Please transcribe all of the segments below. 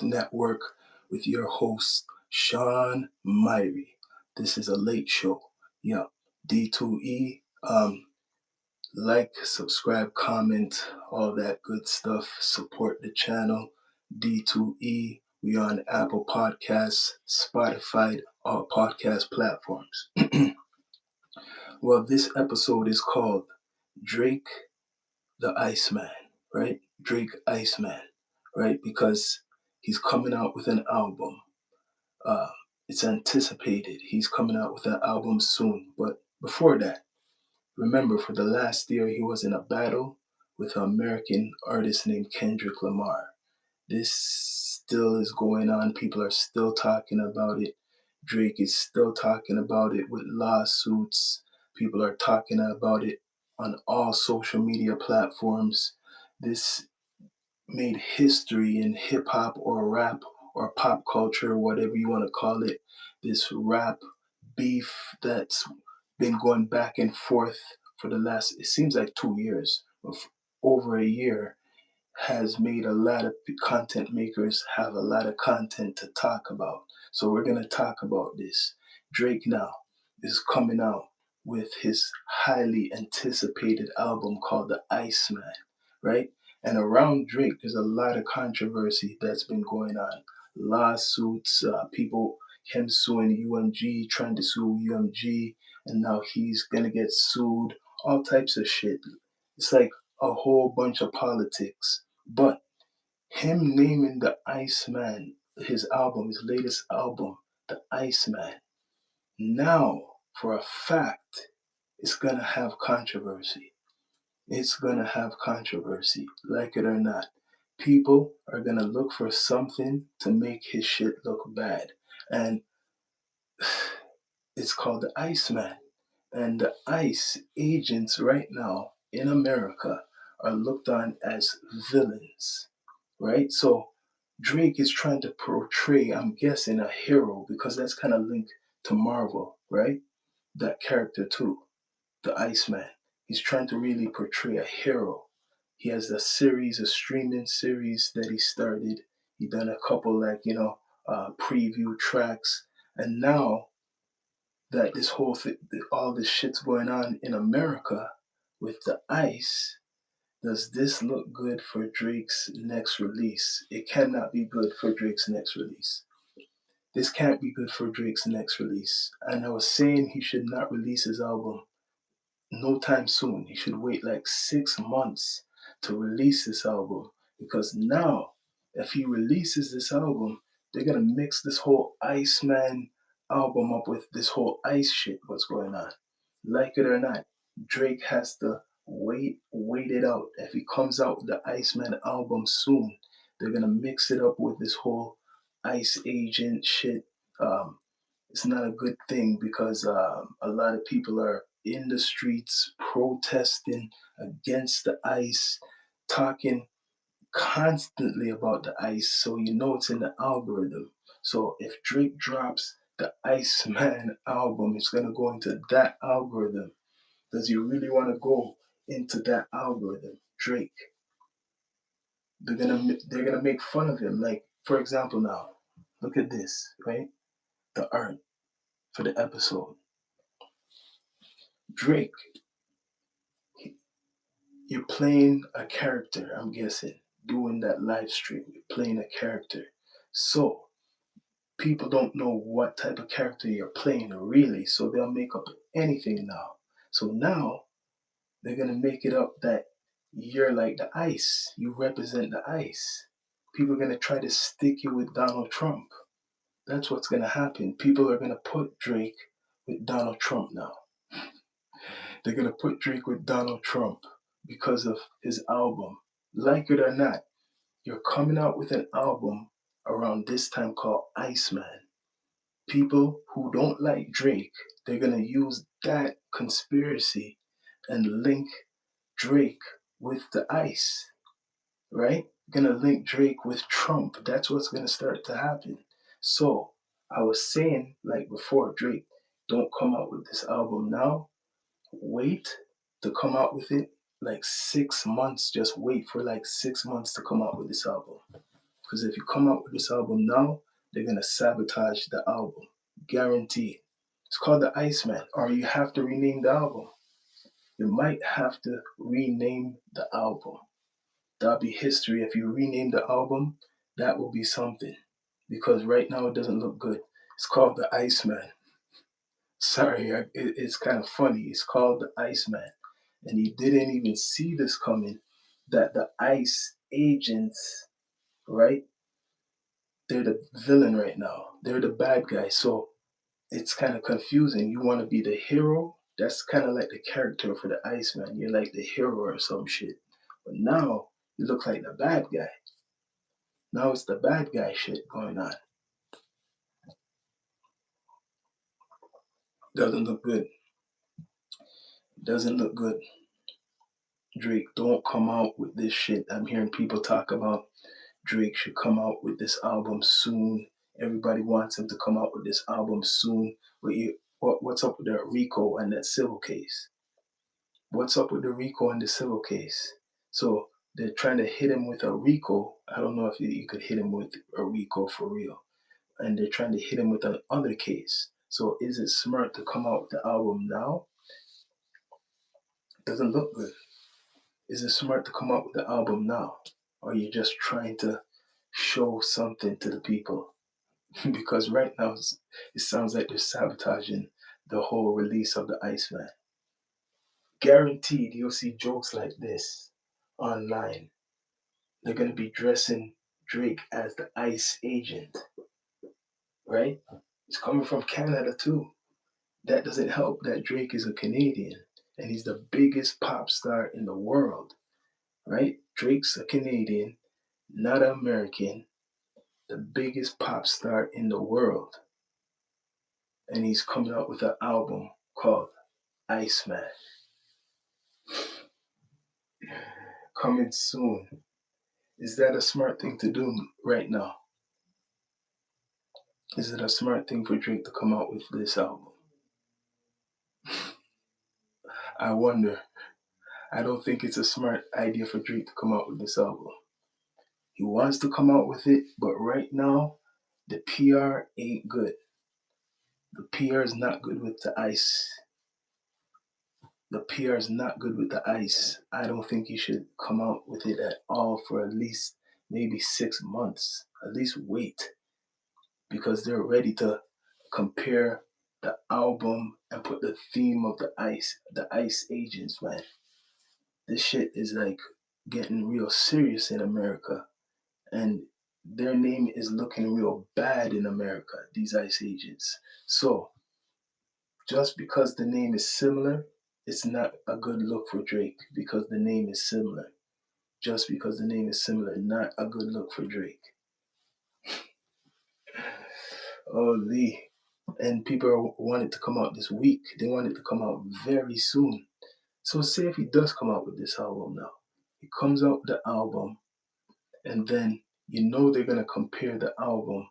Network with your host, Sean Myrie. This is a late show. Yeah, D2E. Like, subscribe, comment, all that good stuff. Support the channel. D2E. We on Apple Podcasts, Spotify, all podcast platforms. Well, this episode is called Drake the Iceman, right? Drake Iceman, right? Because he's coming out with an album. Uh, it's anticipated. He's coming out with an album soon. But before that, remember for the last year, he was in a battle with an American artist named Kendrick Lamar. This still is going on. People are still talking about it. Drake is still talking about it with lawsuits. People are talking about it on all social media platforms. This made history in hip hop or rap or pop culture, whatever you want to call it. This rap beef that's been going back and forth for the last, it seems like 2 years, over a year, has made a lot of content makers have a lot of content to talk about. So we're going to talk about this. Drake now is coming out with his highly anticipated album called The Iceman, right? And around Drake, there's a lot of controversy that's been going on. Lawsuits, him suing UMG, trying to sue UMG, and now he's going to get sued, all types of shit. It's like a whole bunch of politics. But him naming the Iceman, his album, his latest album, the Iceman, now for a fact, it's gonna have controversy. It's gonna have controversy, like it or not. People are gonna look for something to make his shit look bad. And it's called the Iceman. And the ICE agents right now in America are looked on as villains, right? So Drake is trying to portray, I'm guessing, a hero because that's kind of linked to Marvel, right? That character too, the Iceman. He's trying to really portray a hero. He has a series, a streaming series that he started. He done a couple preview tracks, and now that this whole thing, all this shit's going on in America with the ICE, does this look good for Drake's next release? It cannot be good for Drake's next release. This can't be good for Drake's next release. And I was saying he should not release his album no time soon. He should wait like 6 months to release this album. Because now, if he releases this album, they're gonna mix this whole Iceman album up with this whole ice shit what's going on. Like it or not, Drake has to wait it out. If he comes out with the Iceman album soon, they're gonna mix it up with this whole ice agent shit. It's not a good thing because a lot of people are in the streets protesting against the ICE, talking constantly about the ICE, so you know it's in the algorithm. So if Drake drops the Iceman album, it's gonna go into that algorithm. Does he really want to go into that algorithm? Drake. They're gonna make fun of him. Like, for example, now look at this, right? The art for the episode. Drake, you're playing a character, I'm guessing, doing that live stream. You're playing a character. So people don't know what type of character you're playing really, so they'll make up anything now. So now they're gonna make it up that you're like the ICE. You represent the ICE. People are gonna try to stick you with Donald Trump. That's what's gonna happen. People are gonna put Drake with Donald Trump now. They're gonna put Drake with Donald Trump because of his album. Like it or not, you're coming out with an album around this time called Iceman. People who don't like Drake, they're gonna use that conspiracy and link Drake with the ICE, right? Gonna link Drake with Trump. That's what's gonna start to happen. So I was saying, like before, Drake, don't come out with this album now. Wait to come out with it like 6 months. Just wait for like 6 months to come out with this album. Because if you come out with this album now, they're gonna sabotage the album. Guaranteed. It's called The Iceman, or you have to rename the album. You might have to rename the album. That'll be history. If you rename the album, that will be something. Because right now it doesn't look good. It's called The Iceman. Sorry, it's kind of funny. It's called The Iceman. And he didn't even see this coming, that the ICE agents, right? They're the villain right now. They're the bad guy. So it's kind of confusing. You want to be the hero? That's kind of like the character for the Iceman. You're like the hero or some shit. But now you look like the bad guy. Now it's the bad guy shit going on. Doesn't look good. Doesn't look good. Drake, don't come out with this shit. I'm hearing people talk about Drake should come out with this album soon. Everybody wants him to come out with this album soon. What's up with that Rico and that civil case? What's up with the Rico and the civil case? So they're trying to hit him with a Rico. I don't know if you could hit him with a Rico for real. And they're trying to hit him with another case. So is it smart to come out with the album now? Doesn't look good. Is it smart to come out with the album now? Or are you just trying to show something to the people? Because right now it sounds like they're sabotaging the whole release of the Iceman. Guaranteed you'll see jokes like this online. They're going to be dressing Drake as the ICE agent, right? It's coming from Canada too. That doesn't help that Drake is a Canadian and he's the biggest pop star in the world, right? Drake's a Canadian, not an American, the biggest pop star in the world. And he's coming out with an album called Iceman. Coming soon. Is that a smart thing to do right now? Is it a smart thing for Drake to come out with this album? I wonder. I don't think it's a smart idea for Drake to come out with this album. He wants to come out with it, but right now, the PR ain't good. The PR is not good with the ICE. The PR is not good with the ICE. I don't think he should come out with it at all for at least maybe 6 months. At least wait. Because they're ready to compare the album and put the theme of the ICE agents, man. This shit is like getting real serious in America. And their name is looking real bad in America, these ICE agents. So just because the name is similar, it's not a good look for Drake because the name is similar. Just because the name is similar, not a good look for Drake. Holy. And people want it to come out this week. They want it to come out very soon. So say if he does come out with this album now, he comes out with the album, and then they're gonna compare the album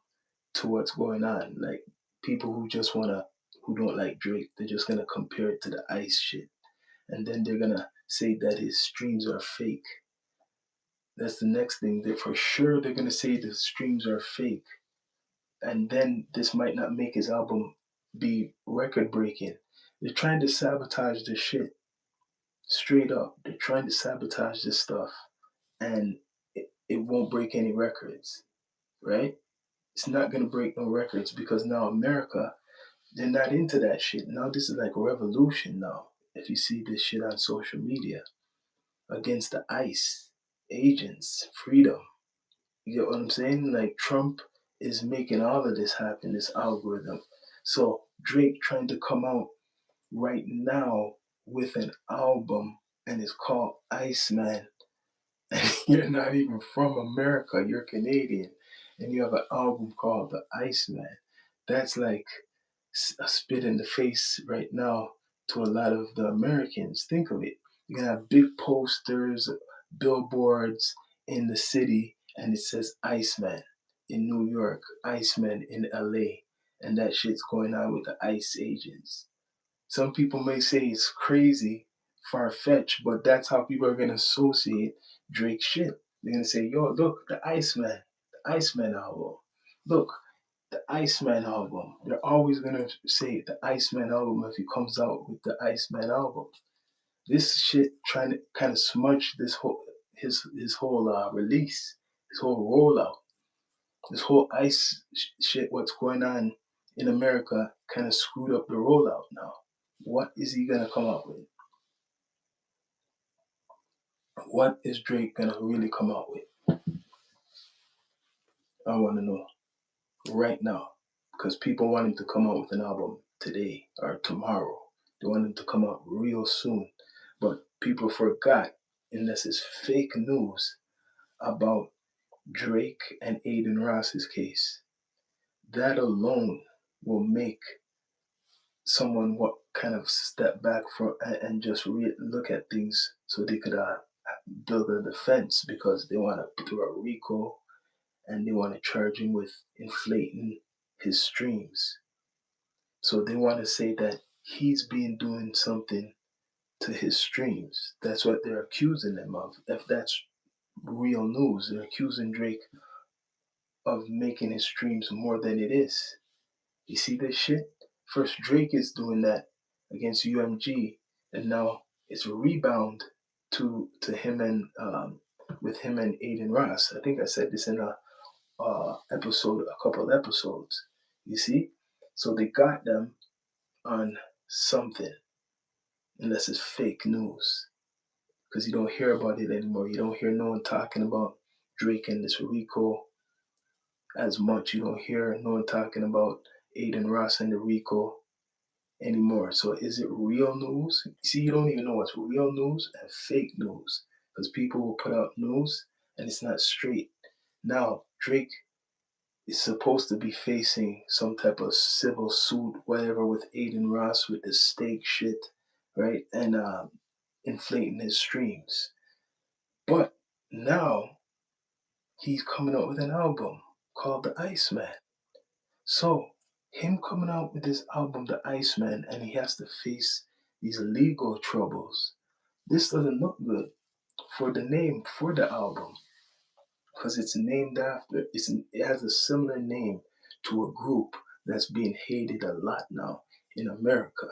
to what's going on. Like people who don't like Drake, they're just gonna compare it to the ICE shit, and then they're gonna say that his streams are fake. That's the next thing. That for sure they're gonna say the streams are fake, and then this might not make his album be record breaking. They're trying to sabotage this shit. Straight up, they're trying to sabotage this stuff, and it won't break any records, right? It's not gonna break no records because now America, they're not into that shit. Now this is like a revolution now. If you see this shit on social media against the ICE agents, freedom. You get what I'm saying? Like Trump is making all of this happen, this algorithm. So Drake trying to come out right now with an album and it's called Iceman. And you're not even from America, you're Canadian. And you have an album called The Iceman. That's like a spit in the face right now to a lot of the Americans. Think of it. You're going to have big posters, billboards in the city, and it says Iceman in New York, Iceman in LA. And that shit's going on with the ICE agents. Some people may say it's crazy, far fetched, but that's how people are going to associate Drake shit. They're going to say, yo, look, the Iceman. Iceman album. Look, the Iceman album. They're always gonna say the Iceman album if he comes out with the Iceman album. This shit trying to kind of smudge this whole his whole release, his whole rollout, this whole shit. What's going on in America kind of screwed up the rollout now. What is he gonna come up with? What is Drake gonna really come out with? I want to know right now because people want him to come out with an album today or tomorrow. They want him to come out real soon, but people forgot, unless it's fake news about Drake and Aiden Ross's case. That alone will make someone what kind of step back from and just look at things so they could build a defense because they want to do a RICO and they want to charge him with inflating his streams. So they want to say that he's been doing something to his streams. That's what they're accusing him of. If that's real news, they're accusing Drake of making his streams more than it is. You see this shit? First Drake is doing that against UMG, and now it's a rebound to him and with him and Aiden Ross. I think I said this in a couple episodes. You see, so they got them on something, unless it's fake news, because you don't hear about it anymore. You don't hear no one talking about Drake and this RICO as much. You don't hear no one talking about Aiden Ross and the RICO anymore. So is it real news? See, you don't even know what's real news and fake news because people will put out news and it's not straight. Now, Drake is supposed to be facing some type of civil suit, whatever, with Aiden Ross with the steak shit, right? And inflating his streams. But now he's coming out with an album called The Iceman. So him coming out with this album, The Iceman, and he has to face these legal troubles. This doesn't look good for the name for the album because it's named after it has a similar name to a group that's being hated a lot now in America.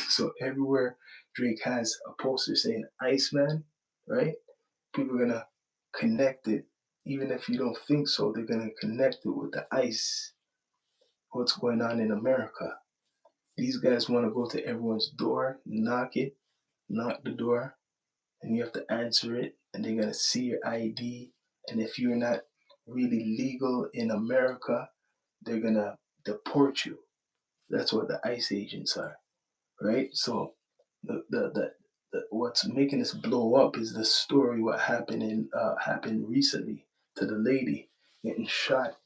So everywhere Drake has a poster saying Iceman, right? People are gonna connect it, even if you don't think so. They're gonna connect it with the ice. What's going on in America? These guys want to go to everyone's door, knock the door, and you have to answer it, and they're gonna see your ID. And if you're not really legal in America, they're gonna deport you. That's what the ICE agents are, right? So what's making this blow up is the story what happened recently to the lady getting shot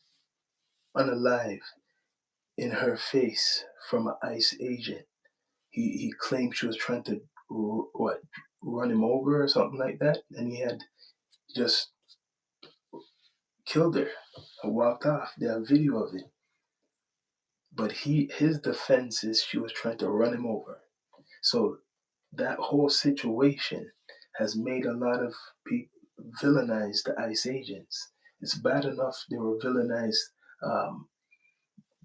unalive in her face from an ICE agent. He claimed she was trying to what run him over or something like that, and he had just killed her and walked off. They have video of it. But his defense is she was trying to run him over. So that whole situation has made a lot of people villainize the ICE agents. It's bad enough they were villainized, um,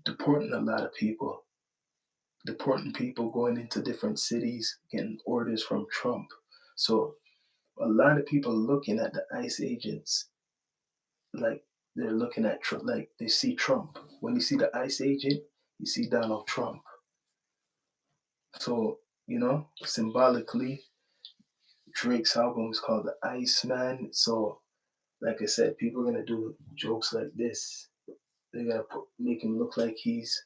deporting a lot of people, deporting people going into different cities, getting orders from Trump. So a lot of people looking at the ICE agents like they're looking at Trump, like they see Trump. When you see the ICE agent, you see Donald Trump. So, symbolically, Drake's album is called The Iceman. So, like I said, people are gonna do jokes like this. They're gonna make him look like he's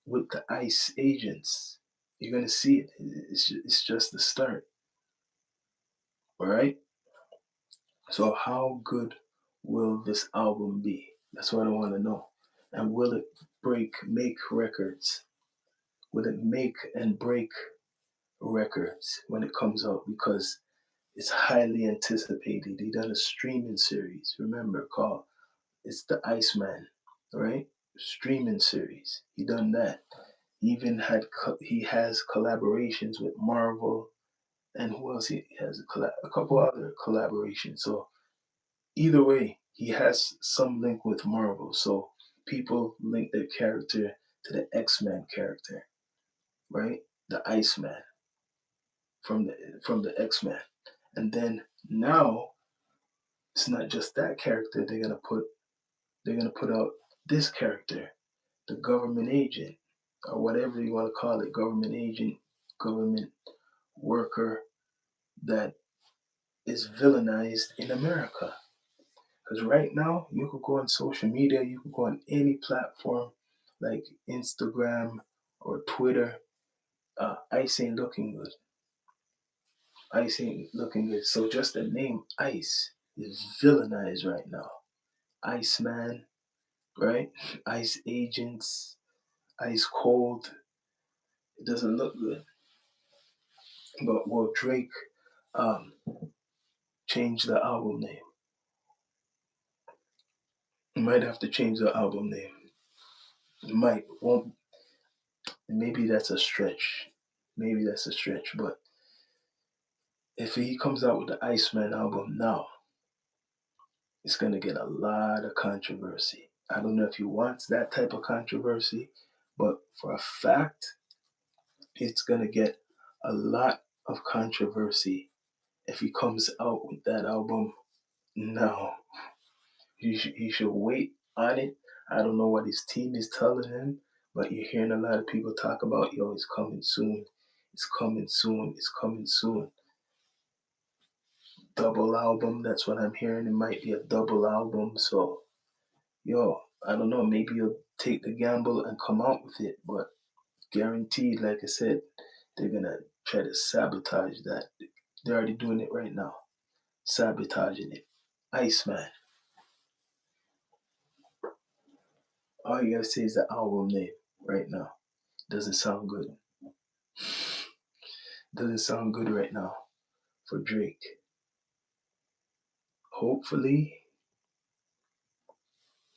with the ICE agents. You're gonna see it. It's just the start. All right. So, how good will this album be? That's what I want to know. And will it make records? Will it make and break records when it comes out? Because it's highly anticipated. He done a streaming series, remember, called It's the Iceman, right? Streaming series. He done that. He even he has collaborations with Marvel and who else? He has a couple other collaborations. So either way, he has some link with Marvel, so people link their character to the X-Men character, right? The Iceman from the X-Men. And then now it's not just that character they're gonna put out this character, the government agent, or whatever you want to call it, government agent, government worker that is villainized in America. Because right now, you could go on social media, you could go on any platform like Instagram or Twitter. Ice ain't looking good. Ice ain't looking good. So just the name Ice is villainized right now. Iceman, right? Ice agents, ice cold. It doesn't look good. But will Drake um, change the album name? He might have to change the album name. It might, won't. Maybe that's a stretch. Maybe that's a stretch. But if he comes out with the Iceman album now, it's gonna get a lot of controversy. I don't know if he wants that type of controversy, but for a fact, it's gonna get a lot of controversy if he comes out with that album now. He should wait on it. I don't know what his team is telling him, but you're hearing a lot of people talk about, yo, it's coming soon. It's coming soon. It's coming soon. Double album, that's what I'm hearing. It might be a double album. So, yo, I don't know. Maybe you'll take the gamble and come out with it, but guaranteed, like I said, they're gonna try to sabotage that. They're already doing it right now, sabotaging it. Iceman. All you gotta say is the album name right now. Doesn't sound good. Doesn't sound good right now for Drake. Hopefully,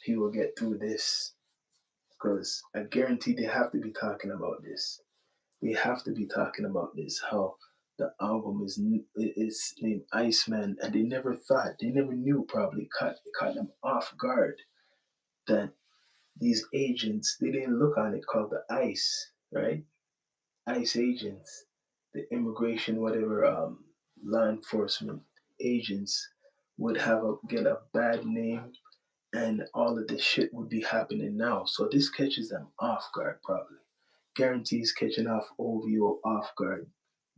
he will get through this because I guarantee they have to be talking about this. They have to be talking about this. How the album is named Iceman, and they never knew. Probably caught them off guard that these agents they didn't look on it called the ICE, right? ICE agents, the immigration whatever law enforcement agents would get a bad name and all of this shit would be happening now. So this catches them off guard probably. Guarantees catching off OVO off guard.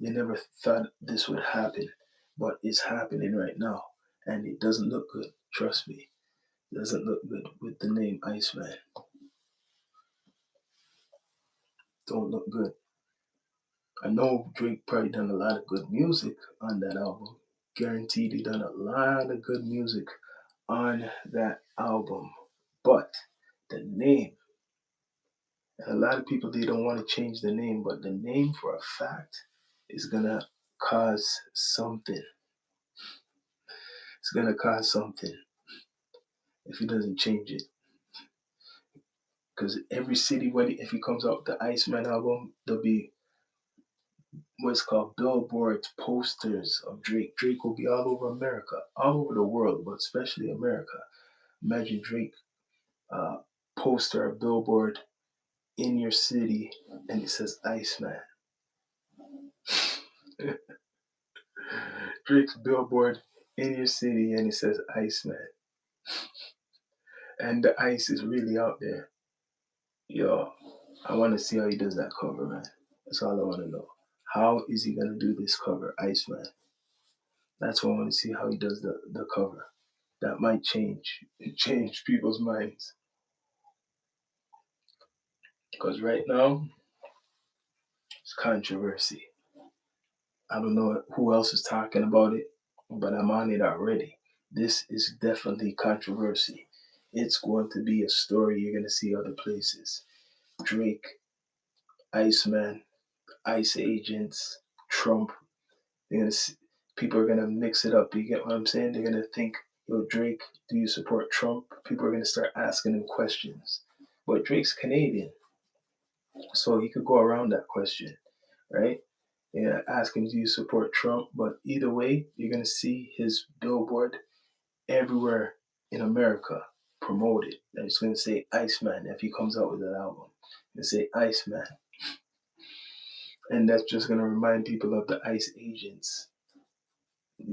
They never thought this would happen, but it's happening right now. And it doesn't look good. Trust me. It doesn't look good with the name Iceman. Don't look good. I know Drake probably done a lot of good music on that album. Guaranteed he done a lot of good music on that album. But the name, and a lot of people they don't want to change the name, but the name for a fact is gonna cause something. It's gonna cause something if he doesn't change it. Because every city, when if he comes out with the Iceman album, there'll be what's called billboards, posters of Drake. Drake will be all over America, all over the world, but especially America. Imagine Drake uh, poster or billboard in your city, and it says Iceman. Drake's billboard in your city, and it says Iceman, and the ice is really out there. Yo, I want to see how he does that cover, man. That's all I want to know. How is he gonna do this cover, Iceman? That's what I want to see how he does the cover. That might change people's minds. Because right now, it's controversy. I don't know who else is talking about it, but I'm on it already. This is definitely controversy. It's going to be a story you're going to see other places. Drake, Iceman, ICE agents, Trump. They're gonna see, people are going to mix it up. You get what I'm saying? They're going to think, yo, Drake, do you support Trump? People are going to start asking him questions. But Drake's Canadian, so he could go around that question, right? Yeah, ask him, do you support Trump? But either way, you're going to see his billboard everywhere in America promoted. And it's going to say Iceman if he comes out with an album. It's say Iceman. And that's just going to remind people of the ICE agents.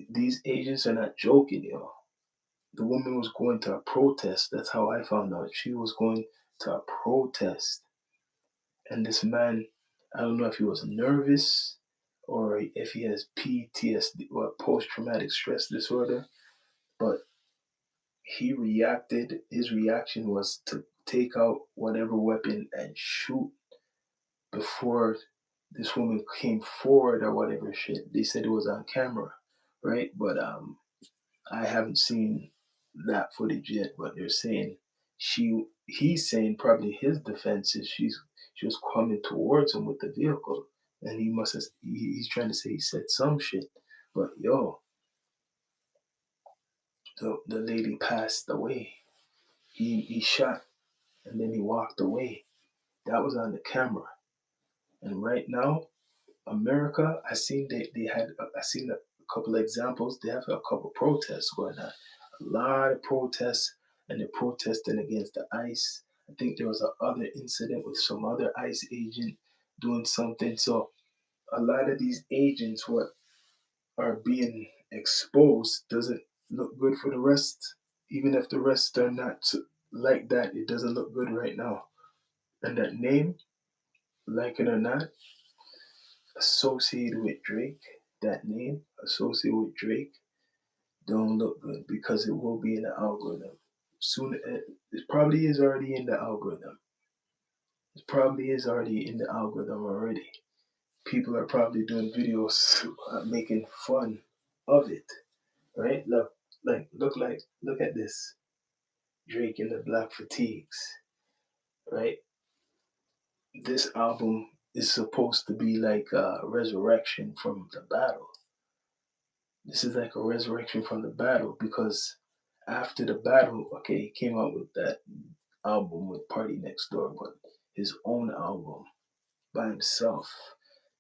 These agents are not joking, yo. The woman was going to a protest. That's how I found out. She was going to a protest. And this man, I don't know if he was nervous or if he has PTSD or post traumatic stress disorder, but he reacted. His reaction was to take out whatever weapon and shoot before this woman came forward or whatever shit. They said it was on camera, right? But I haven't seen that footage yet. But they're saying he's saying probably his defense is she was coming towards him with the vehicle, and he must have he's trying to say he said some shit. But yo, the lady passed away. He shot and then he walked away. That was on the camera. And right now, America, I seen a couple of examples. They have a couple of protests going on. A lot of protests, and they're protesting against the ICE. I think there was a other incident with some other ICE agent doing something. So a lot of these agents, what are being exposed, doesn't look good for the rest. Even if the rest are not like that, it doesn't look good right now. And that name, like it or not, associated with Drake, that name associated with Drake, don't look good because it will be in the algorithm. Soon, it probably is already in the algorithm. It probably is already in the algorithm already. People are probably doing videos making fun of it, right? Look at this. Drake in the black fatigues, right? This album is supposed to be like a resurrection from the battle. This is like a resurrection from the battle because after the battle, okay, he came out with that album with Party Next Door, but his own album by himself.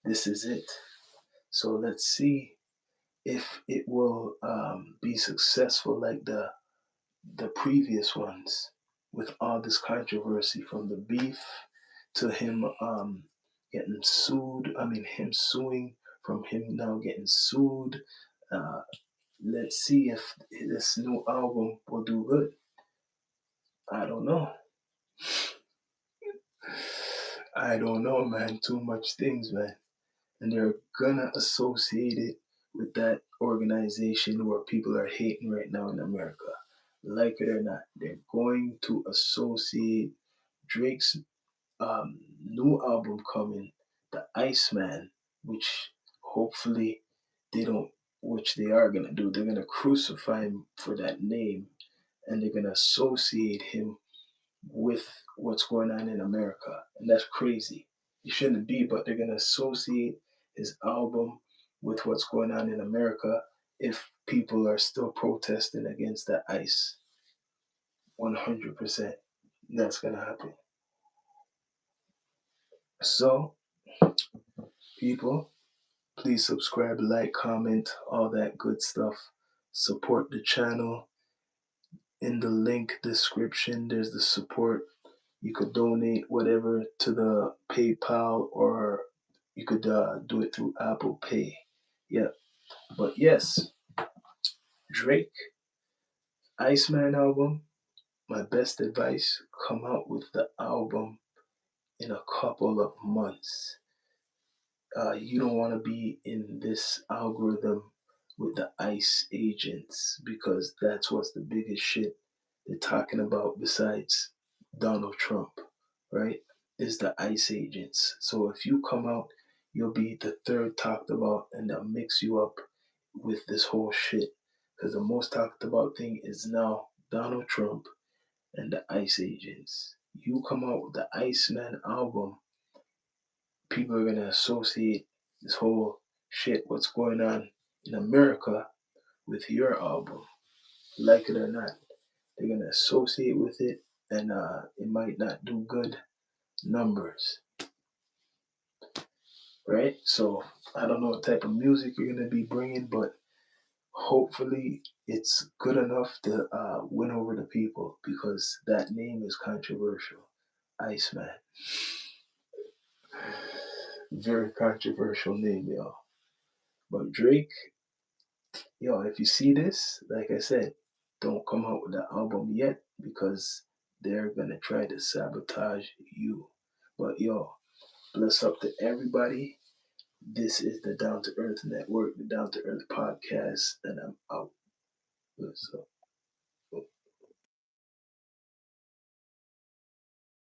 This is it. So let's see if it will be successful like the previous ones with all this controversy from the beef to him getting sued. I mean, him suing from him now getting sued. Uh, let's see if this new album will do good. I don't know. I don't know, man. Too much things, man. And they're gonna associate it with that organization where people are hating right now in America. Like it or not, they're going to associate Drake's new album coming, The Iceman, which hopefully they don't, which they are gonna do. They're gonna crucify him for that name, and they're gonna associate him with what's going on in America, and that's crazy. It shouldn't be, but they're gonna associate his album with what's going on in America if people are still protesting against the ICE. 100%, that's gonna happen. So, people, please subscribe, like, comment, all that good stuff. Support the channel. In the link description, there's the support. You could donate whatever to the PayPal or you could do it through Apple Pay. Yeah. But yes, Drake, Iceman album, my best advice, come out with the album in a couple of months. You don't want to be in this algorithm with the ICE agents because that's what's the biggest shit they're talking about besides Donald Trump, right? Is the ICE agents. So if you come out, you'll be the third talked about and they'll mix you up with this whole shit. Because the most talked about thing is now Donald Trump and the ICE agents. You come out with the Iceman album, people are gonna associate this whole shit, what's going on in America, with your album, like it or not. They're gonna associate with it, and it might not do good numbers, right? So I don't know what type of music you're gonna be bringing, but hopefully it's good enough to win over the people because that name is controversial. Iceman. Very controversial name, y'all. But Drake, yo, if you see this, like I said, don't come out with the album yet because they're gonna try to sabotage you. But yo, bless up to everybody. This is the Down to Earth Network, the Down to Earth podcast, and I'm out. Bless up.